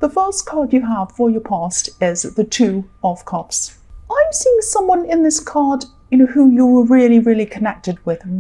the first card you have for your past is the Two of Cups. I'm seeing someone in this card, who you were really, really connected with, I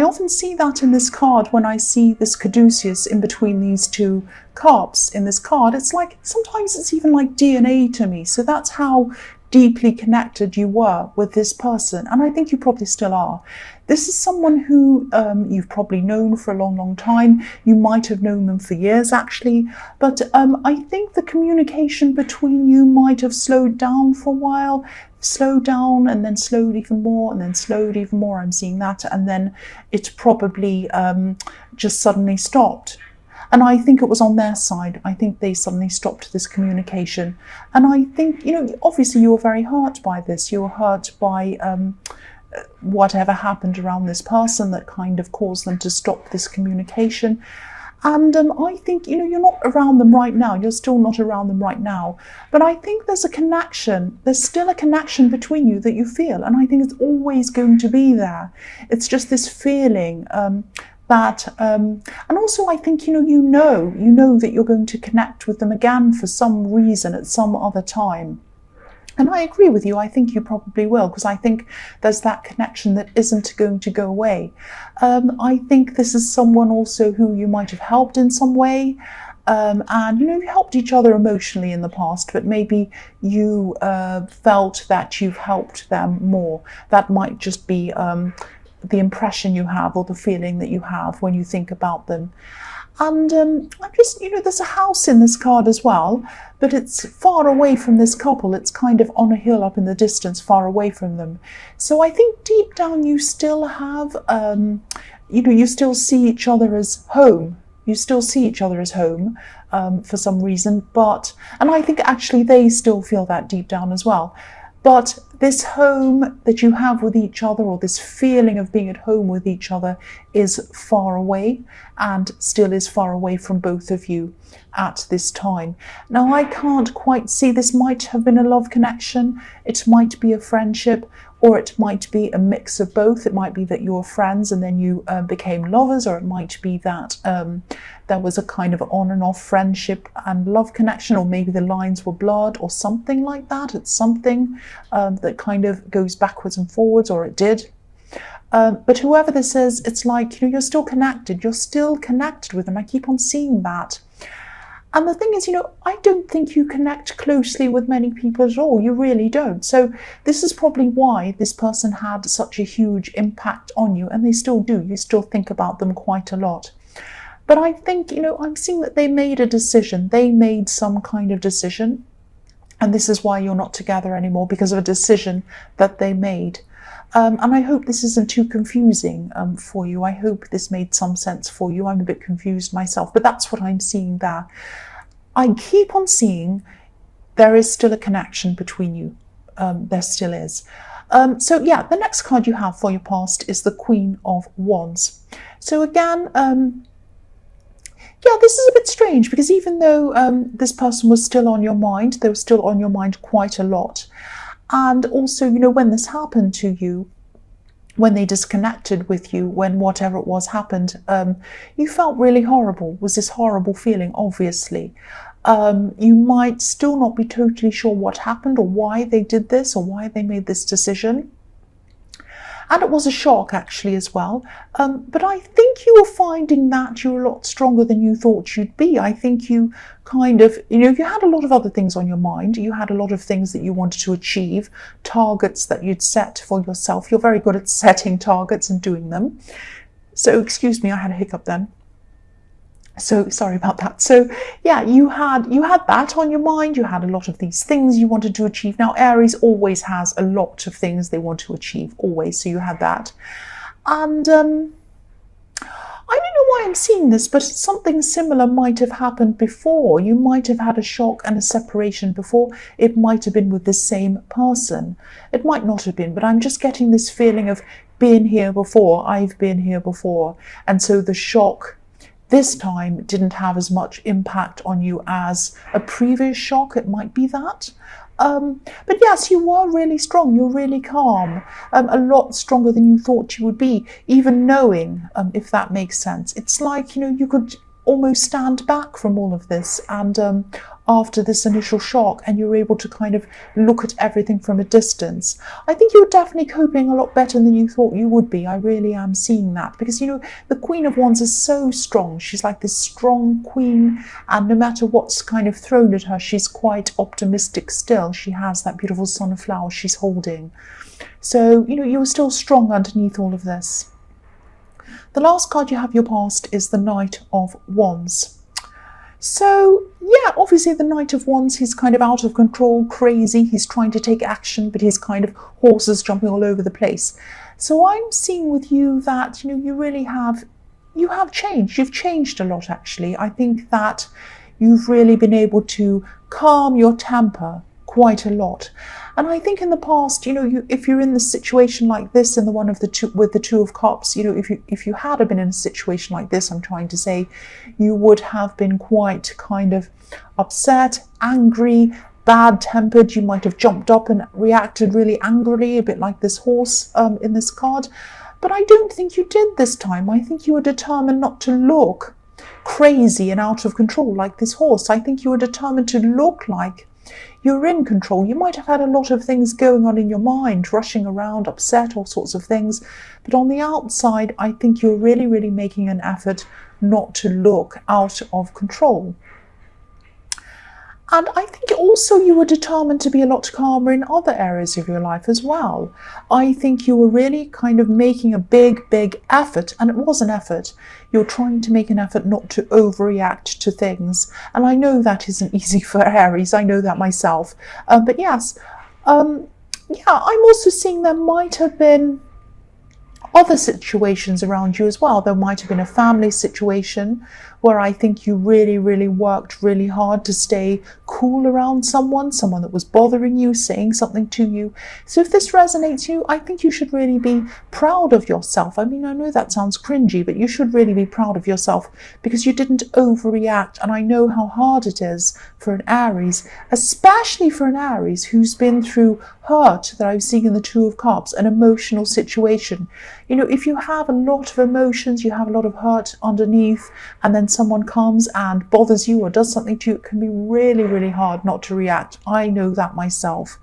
often see that in this card when I see this caduceus in between these two cups in this card. It's like, sometimes it's even like DNA to me. So that's how deeply connected you were with this person. And I think you probably still are. This is someone who you've probably known for a long, long time. You might have known them for years, actually. But I think the communication between you might have slowed down for a while. Slowed down and then slowed even more and then slowed even more. I'm seeing that. And then it probably just suddenly stopped. And I think it was on their side. I think they suddenly stopped this communication. And I think, obviously you were very hurt by this. You were hurt by whatever happened around this person that kind of caused them to stop this communication. And I think, you're not around them right now. You're still not around them right now. But I think there's a connection. There's still a connection between you that you feel. And I think it's always going to be there. It's just this feeling that, and also I think, you know that you're going to connect with them again for some reason at some other time. And I agree with you. I think you probably will, because I think there's that connection that isn't going to go away. I think this is someone also who you might have helped in some way. And, you helped each other emotionally in the past, but maybe you felt that you've helped them more. That might just be the impression you have or the feeling that you have when you think about them. And I'm just, there's a house in this card as well, but it's far away from this couple. It's kind of on a hill up in the distance, far away from them. So I think deep down you still have, you still see each other as home. You still see each other as home for some reason. And I think actually they still feel that deep down as well. But this home that you have with each other, or this feeling of being at home with each other, is far away and still is far away from both of you at this time. Now, I can't quite see, this might have been a love connection, it might be a friendship, or it might be a mix of both. It might be that you were friends and then you became lovers, or it might be that there was a kind of on and off friendship and love connection, or maybe the lines were blurred or something like that. It's something that kind of goes backwards and forwards, or it did. But whoever this is, it's like, you're still connected. You're still connected with them. I keep on seeing that. And the thing is, I don't think you connect closely with many people at all. You really don't. So this is probably why this person had such a huge impact on you, and they still do. You still think about them quite a lot. But I think, I'm seeing that they made a decision. They made some kind of decision. And this is why you're not together anymore, because of a decision that they made. And I hope this isn't too confusing for you. I hope this made some sense for you. I'm a bit confused myself, but that's what I'm seeing there. I keep on seeing there is still a connection between you. There still is. So yeah, the next card you have for your past is the Queen of Wands. So again, yeah, this is a bit strange, because even though this person was still on your mind, they were still on your mind quite a lot. And also, when this happened to you, when they disconnected with you, when whatever it was happened, you felt really horrible. Was this horrible feeling, obviously. You might still not be totally sure what happened, or why they did this, or why they made this decision. And it was a shock, actually, as well. But I think you were finding that you're a lot stronger than you thought you'd be. I think you kind of, you had a lot of other things on your mind. You had a lot of things that you wanted to achieve, targets that you'd set for yourself. You're very good at setting targets and doing them. So, excuse me, I had a hiccup then. So sorry about that. So yeah, you had that on your mind. You had a lot of these things you wanted to achieve. Now, Aries always has a lot of things they want to achieve, always. So you had that. And I don't know why I'm seeing this, but something similar might have happened before. You might have had a shock and a separation before. It might have been with the same person. It might not have been, but I'm just getting this feeling of been here before. I've been here before. And so the shock this time didn't have as much impact on you as a previous shock. It might be that. But yes, you were really strong. You're really calm. A lot stronger than you thought you would be, even knowing, if that makes sense. It's like, you could almost stand back from all of this, and after this initial shock, and you're able to kind of look at everything from a distance. I think you're definitely coping a lot better than you thought you would be. I really am seeing that, because, you know, the Queen of Wands is so strong. She's like this strong queen, and no matter what's kind of thrown at her, she's quite optimistic still. She has that beautiful sunflower she's holding. So, you know, you're still strong underneath all of this. The last card you have your past is the Knight of Wands. So, yeah, obviously the Knight of Wands, he's kind of out of control, crazy. He's trying to take action, but he's kind of horses jumping all over the place. So I'm seeing with you that, you know, you really have, you have changed. You've changed a lot, actually. I think that you've really been able to calm your temper quite a lot. And I think in the past, you know, if you're in the situation like this, in the one of the two with the Two of Cups, you know, if you had been in a situation like this, I'm trying to say, you would have been quite kind of upset, angry, bad-tempered. You might have jumped up and reacted really angrily, a bit like this horse in this card. But I don't think you did this time. I think you were determined not to look crazy and out of control like this horse. I think you were determined to look like you're in control. You might have had a lot of things going on in your mind, rushing around, upset, all sorts of things. But on the outside, I think you're really, really making an effort not to look out of control. And I think also you were determined to be a lot calmer in other areas of your life as well. I think you were really kind of making a big, big effort, and it was an effort. You're trying to make an effort not to overreact to things. And I know that isn't easy for Aries. I know that myself. But yes, yeah, I'm also seeing there might have been other situations around you as well. There might have been a family situation where I think you really, really worked really hard to stay cool around someone that was bothering you, saying something to you. So if this resonates you, I think you should really be proud of yourself. I mean, I know that sounds cringy, but you should really be proud of yourself because you didn't overreact. And I know how hard it is for an Aries, especially for an Aries who's been through hurt that I've seen in the Two of Cups, an emotional situation. You know, if you have a lot of emotions, you have a lot of hurt underneath, and then someone comes and bothers you or does something to you, it can be really, really hard not to react. I know that myself.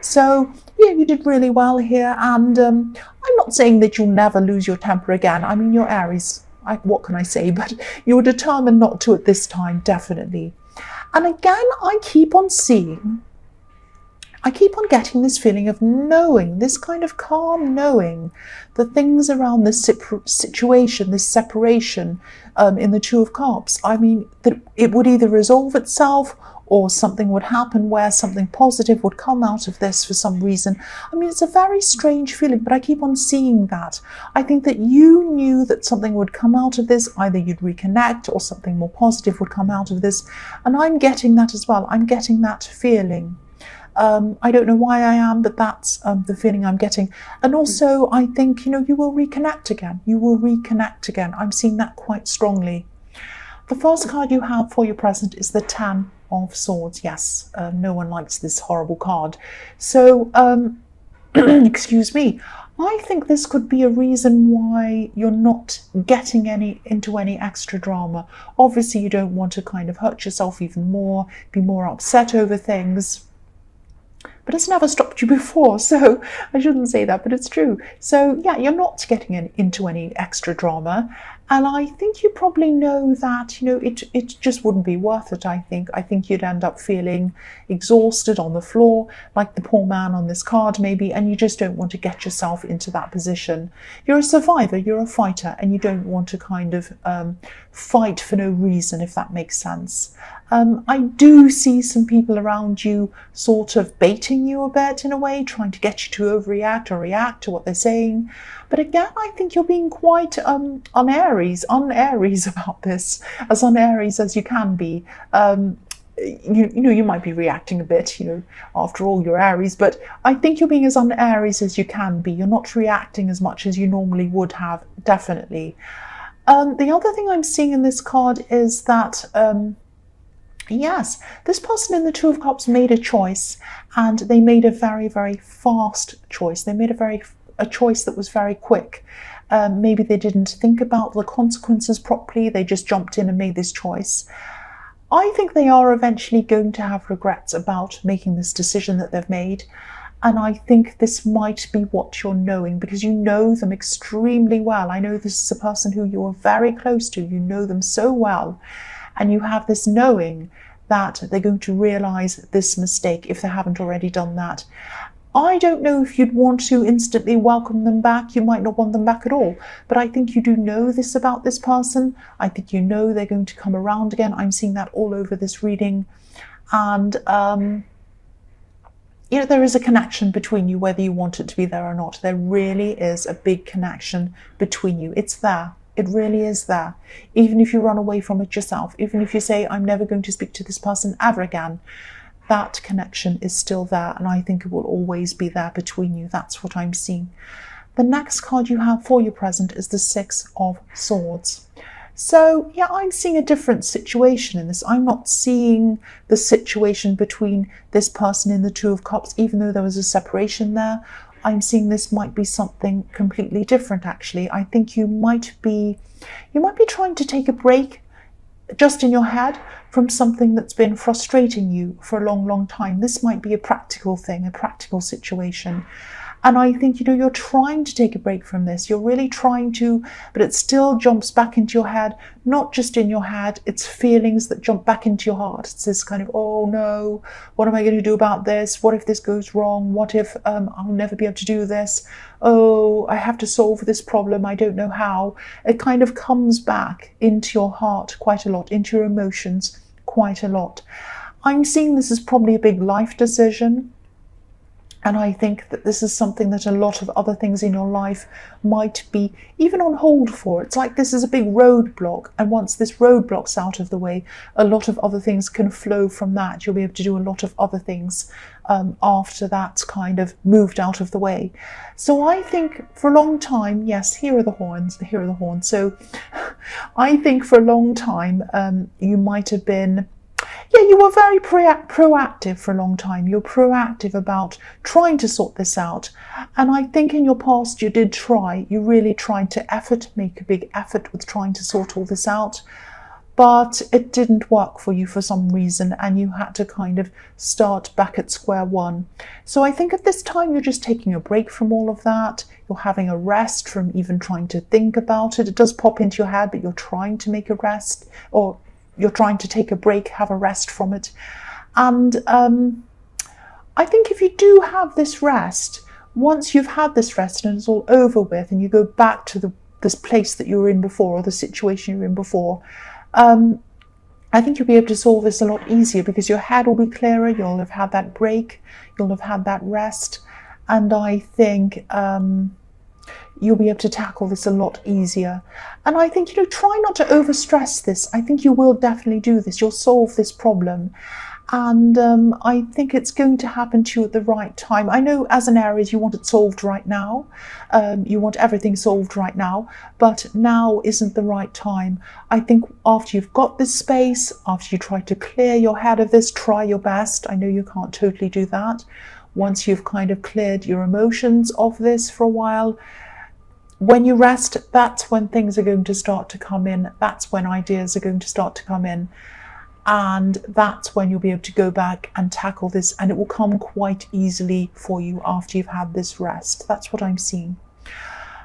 So, yeah, you did really well here. And I'm not saying that you'll never lose your temper again. I mean, you're Aries. What can I say? But you're determined not to at this time, definitely. And again, I keep on getting this feeling of knowing, this kind of calm knowing, the things around this situation, this separation in the Two of Cups. I mean, that it would either resolve itself or something would happen where something positive would come out of this for some reason. I mean, it's a very strange feeling, but I keep on seeing that. I think that you knew that something would come out of this, either you'd reconnect or something more positive would come out of this. And I'm getting that as well. I'm getting that feeling. I don't know why I am, but that's the feeling I'm getting. And also, I think, you know, you will reconnect again. You will reconnect again. I'm seeing that quite strongly. The first card you have for your present is the Ten of Swords. Yes, no one likes this horrible card. So, excuse me. I think this could be a reason why you're not getting into any extra drama. Obviously, you don't want to kind of hurt yourself even more, be more upset over things. But it's never stopped you before, so I shouldn't say that, but it's true. So yeah, you're not getting into any extra drama. And I think you probably know that, you know, it just wouldn't be worth it, I think. I think you'd end up feeling exhausted on the floor, like the poor man on this card maybe, and you just don't want to get yourself into that position. You're a survivor, you're a fighter, and you don't want to kind of fight for no reason, if that makes sense. I do see some people around you sort of baiting you a bit in a way, trying to get you to overreact or react to what they're saying. But again, I think you're being quite un-Aries about this, as un-Aries as you can be. You know, you might be reacting a bit, you know, after all, you're Aries, but I think you're being as un-Aries as you can be. You're not reacting as much as you normally would have, definitely. The other thing I'm seeing in this card is that yes, this person in the Two of Cups made a choice, and they made a very, very fast choice. They made a choice that was very quick. Maybe they didn't think about the consequences properly. They just jumped in and made this choice. I think they are eventually going to have regrets about making this decision that they've made. And I think this might be what you're knowing, because you know them extremely well. I know this is a person who you are very close to. You know them so well. And you have this knowing that they're going to realize this mistake if they haven't already done that. I don't know if you'd want to instantly welcome them back. You might not want them back at all. But I think you do know this about this person. I think you know they're going to come around again. I'm seeing that all over this reading. And you know, there is a connection between you, whether you want it to be there or not. There really is a big connection between you. It's there. It really is there. Even if you run away from it yourself, even if you say, I'm never going to speak to this person ever again, that connection is still there. And I think it will always be there between you. That's what I'm seeing. The next card you have for your present is the Six of Swords. So, yeah, I'm seeing a different situation in this. I'm not seeing the situation between this person and the Two of Cups, even though there was a separation there. I'm seeing this might be something completely different, actually. I think you might be trying to take a break just in your head from something that's been frustrating you for a long, long time. This might be a practical thing, a practical situation. And I think, you know, you're trying to take a break from this. You're really trying to, but it still jumps back into your head. Not just in your head, it's feelings that jump back into your heart. It's this kind of, oh no, what am I going to do about this? What if this goes wrong? What if I'll never be able to do this? Oh, I have to solve this problem. I don't know how. It kind of comes back into your heart quite a lot, into your emotions quite a lot. I'm seeing this as probably a big life decision. And I think that this is something that a lot of other things in your life might be even on hold for. It's like this is a big roadblock. And once this roadblock's out of the way, a lot of other things can flow from that. You'll be able to do a lot of other things after that's kind of moved out of the way. So I think for a long time, yes, here are the horns, here are the horns. So I think for a long time, you might have been, yeah, you were very proactive for a long time. You're proactive about trying to sort this out. And I think in your past you did try. You really tried to make a big effort with trying to sort all this out. But it didn't work for you for some reason, and you had to kind of start back at square one. So I think at this time you're just taking a break from all of that. You're having a rest from even trying to think about it. It does pop into your head, but you're trying to make a rest, or you're trying to take a break, have a rest from it. And I think if you do have this rest, once you've had this rest and it's all over with and you go back to this place that you were in before, or the situation you were in before, I think you'll be able to solve this a lot easier, because your head will be clearer, you'll have had that break, you'll have had that rest. And I think you'll be able to tackle this a lot easier. And I think, you know, try not to overstress this. I think you will definitely do this. You'll solve this problem. And I think it's going to happen to you at the right time. I know as an Aries, you want it solved right now. You want everything solved right now. But now isn't the right time. I think after you've got this space, after you try to clear your head of this, try your best. I know you can't totally do that. Once you've kind of cleared your emotions of this for a while, when you rest, that's when things are going to start to come in. That's when ideas are going to start to come in. And that's when you'll be able to go back and tackle this, and it will come quite easily for you after you've had this rest. That's what I'm seeing.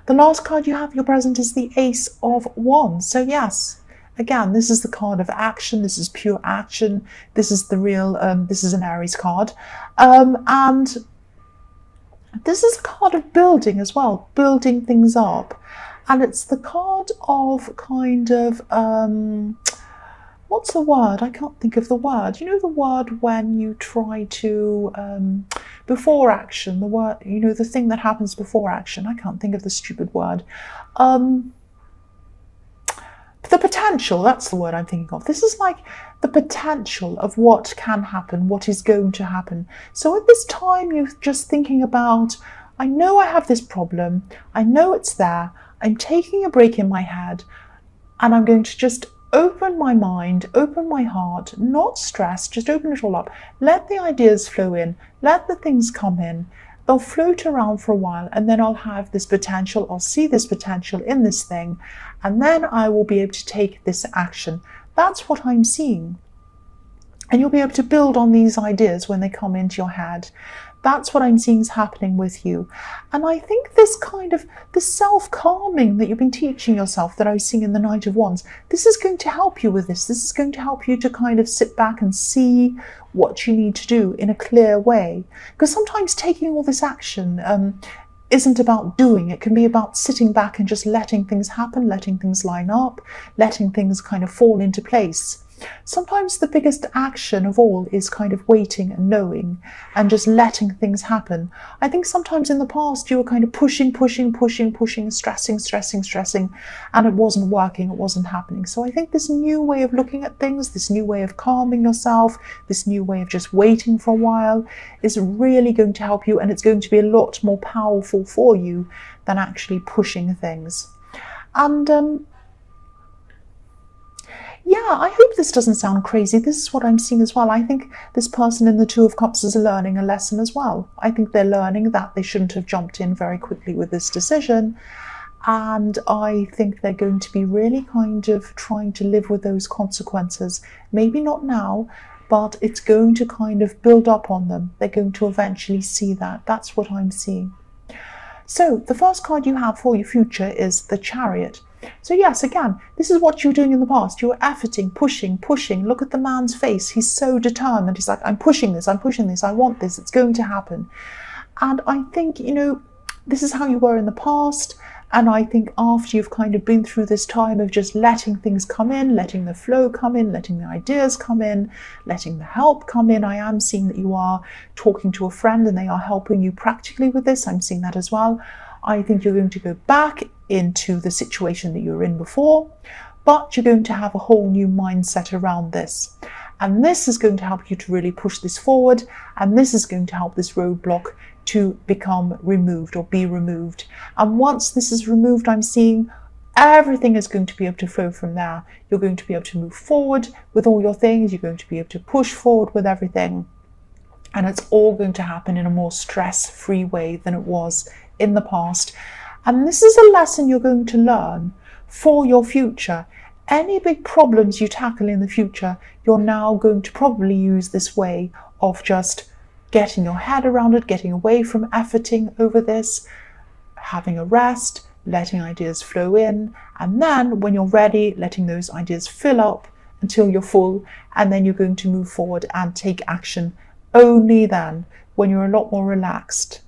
The last card you have, your present, is the Ace of Wands. So yes, again, this is the card of action. This is pure action. This is the real, this is an Aries card. And this is a card of building as well, building things up. And it's the card of kind of, what's the word? I can't think of the word. You know the word when you try to, before action, the word, you know, the thing that happens before action. I can't think of the stupid word. The potential, that's the word I'm thinking of. This is like the potential of what can happen, what is going to happen. So at this time, you're just thinking about, I know I have this problem. I know it's there. I'm taking a break in my head, and I'm going to just open my mind, open my heart, not stress, just open it all up. Let the ideas flow in, let the things come in, they'll float around for a while, and then I'll have this potential, I'll see this potential in this thing, and then I will be able to take this action. That's what I'm seeing. And you'll be able to build on these ideas when they come into your head. That's what I'm seeing is happening with you. And I think this self-calming that you've been teaching yourself, that I was seeing in the Knight of Wands, this is going to help you with this. This is going to help you to kind of sit back and see what you need to do in a clear way. Because sometimes taking all this action isn't about doing. It can be about sitting back and just letting things happen, letting things line up, letting things kind of fall into place. Sometimes the biggest action of all is kind of waiting and knowing and just letting things happen. I think sometimes in the past you were kind of pushing, stressing, and it wasn't working, it wasn't happening. So I think this new way of looking at things, this new way of calming yourself, this new way of just waiting for a while is really going to help you, and it's going to be a lot more powerful for you than actually pushing things. And yeah, I hope this doesn't sound crazy. This is what I'm seeing as well. I think this person in the Two of Cups is learning a lesson as well. I think they're learning that they shouldn't have jumped in very quickly with this decision. And I think they're going to be really kind of trying to live with those consequences. Maybe not now, but it's going to kind of build up on them. They're going to eventually see that. That's what I'm seeing. So the first card you have for your future is the Chariot. So yes, again, this is what you were doing in the past. You were efforting, pushing. Look at the man's face. He's so determined. He's like, I'm pushing this, I want this, it's going to happen. And I think, you know, this is how you were in the past. And I think after you've kind of been through this time of just letting things come in, letting the flow come in, letting the ideas come in, letting the help come in, I am seeing that you are talking to a friend and they are helping you practically with this. I'm seeing that as well. I think you're going to go back into the situation that you were in before, but you're going to have a whole new mindset around this. And this is going to help you to really push this forward, and this is going to help this roadblock to become removed or be removed. And once this is removed, I'm seeing everything is going to be able to flow from there. You're going to be able to move forward with all your things. You're going to be able to push forward with everything. And it's all going to happen in a more stress-free way than it was in the past. And this is a lesson you're going to learn for your future. Any big problems you tackle in the future, you're now going to probably use this way of just getting your head around it, getting away from efforting over this, having a rest, letting ideas flow in, and then when you're ready, letting those ideas fill up until you're full, and then you're going to move forward and take action only then, when you're a lot more relaxed.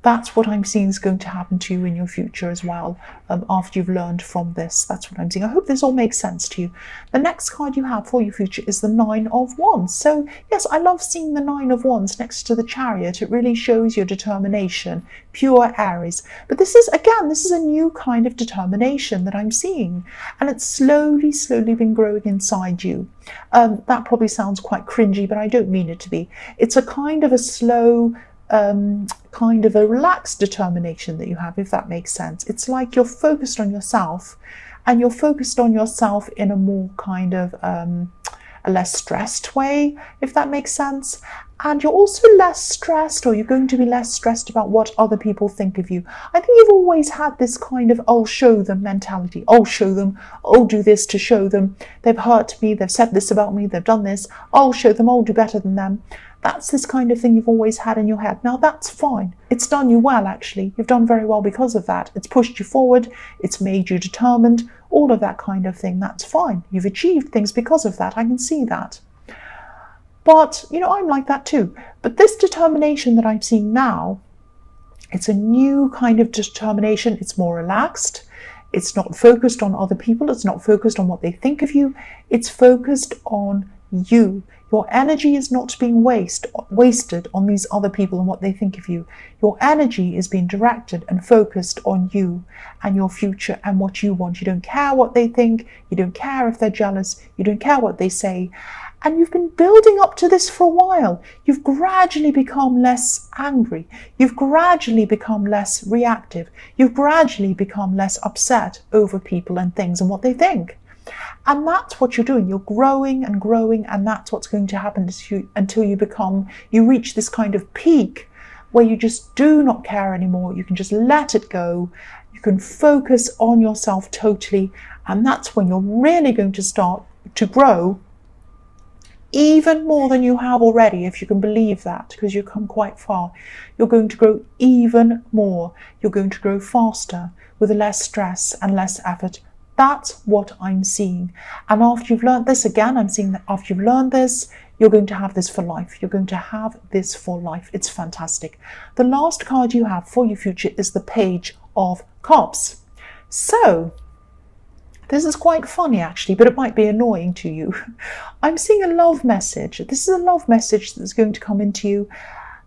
That's what I'm seeing is going to happen to you in your future as well, after you've learned from this. That's what I'm seeing. I hope this all makes sense to you. The next card you have for your future is the Nine of Wands. So yes, I love seeing the Nine of Wands next to the Chariot. It really shows your determination, pure Aries. But this is, again, this is a new kind of determination that I'm seeing. And it's slowly been growing inside you. That probably sounds quite cringy, but I don't mean it to be. It's a kind of a slow, kind of a relaxed determination that you have, if that makes sense. It's like you're focused on yourself, and you're focused on yourself in a more kind of a less stressed way, if that makes sense. And you're also less stressed, or you're going to be less stressed about what other people think of you. I think you've always had this kind of I'll show them mentality. I'll show them, I'll do this to show them. They've hurt me, they've said this about me, they've done this. I'll show them, I'll do better than them. That's this kind of thing you've always had in your head. Now that's fine. It's done you well, actually. You've done very well because of that. It's pushed you forward. It's made you determined. All of that kind of thing. That's fine. You've achieved things because of that. I can see that. But, you know, I'm like that too. But this determination that I'm seeing now, it's a new kind of determination. It's more relaxed. It's not focused on other people. It's not focused on what they think of you. It's focused on you. Your energy is not being wasted on these other people and what they think of you. Your energy is being directed and focused on you and your future and what you want. You don't care what they think. You don't care if they're jealous. You don't care what they say. And you've been building up to this for a while. You've gradually become less angry. You've gradually become less reactive. You've gradually become less upset over people and things and what they think. And that's what you're doing. You're growing and growing, and that's what's going to happen to you until you reach this kind of peak where you just do not care anymore. You can just let it go. You can focus on yourself totally, and that's when you're really going to start to grow even more than you have already, if you can believe that, because you've come quite far. You're going to grow even more. You're going to grow faster with less stress and less effort. That's what I'm seeing. And after you've learned this, again, I'm seeing that after you've learned this, you're going to have this for life. You're going to have this for life. It's fantastic. The last card you have for your future is the Page of Cups. So, this is quite funny actually, but it might be annoying to you. I'm seeing a love message. This is a love message that's going to come into you.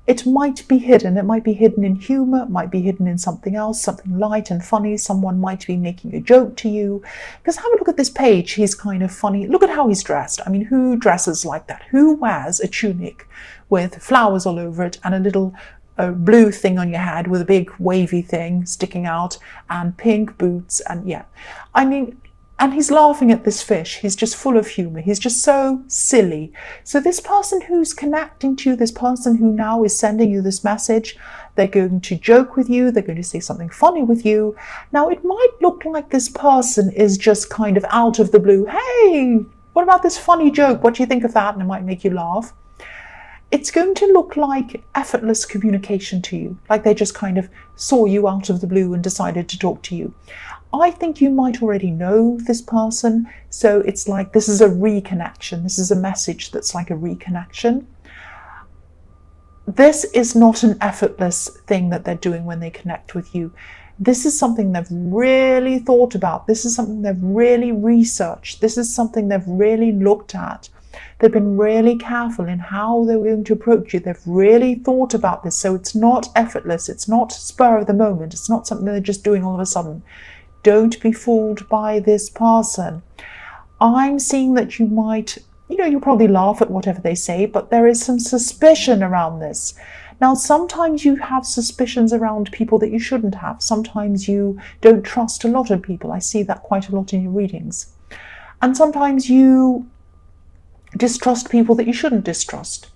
It might be hidden. It might be hidden in humor. It might be hidden in something else, something light and funny. Someone might be making a joke to you. Because have a look at this page. He's kind of funny. Look at how he's dressed. I mean, who dresses like that? Who wears a tunic with flowers all over it and a little blue thing on your head with a big wavy thing sticking out and pink boots? And yeah, I mean, and he's laughing at this fish. He's just full of humor. He's just so silly. So this person who's connecting to you, this person who now is sending you this message, they're going to joke with you. They're going to say something funny with you. Now, it might look like this person is just kind of out of the blue. Hey, what about this funny joke? What do you think of that? And it might make you laugh. It's going to look like effortless communication to you, like they just kind of saw you out of the blue and decided to talk to you. I think you might already know this person, so it's like this is a reconnection. This is a message that's like a reconnection. This is not an effortless thing that they're doing when they connect with you. This is something they've really thought about. This is something they've really researched. This is something they've really looked at. They've been really careful in how they're going to approach you. They've really thought about this. So it's not effortless. It's not spur of the moment. It's not something they're just doing all of a sudden. Don't be fooled by this person. I'm seeing that you might, you'll probably laugh at whatever they say, but there is some suspicion around this. Now, sometimes you have suspicions around people that you shouldn't have. Sometimes you don't trust a lot of people. I see that quite a lot in your readings. And sometimes you distrust people that you shouldn't distrust.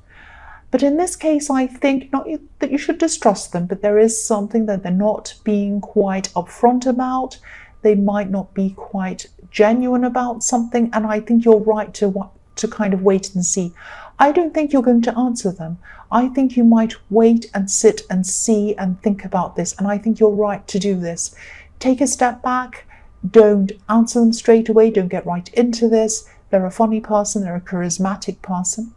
But in this case, I think not that you should distrust them, but there is something that they're not being quite upfront about. They might not be quite genuine about something, and I think you're right to kind of wait and see. I don't think you're going to answer them. I think you might wait and sit and see and think about this, and I think you're right to do this. Take a step back. Don't answer them straight away. Don't get right into this. They're a funny person. They're a charismatic person.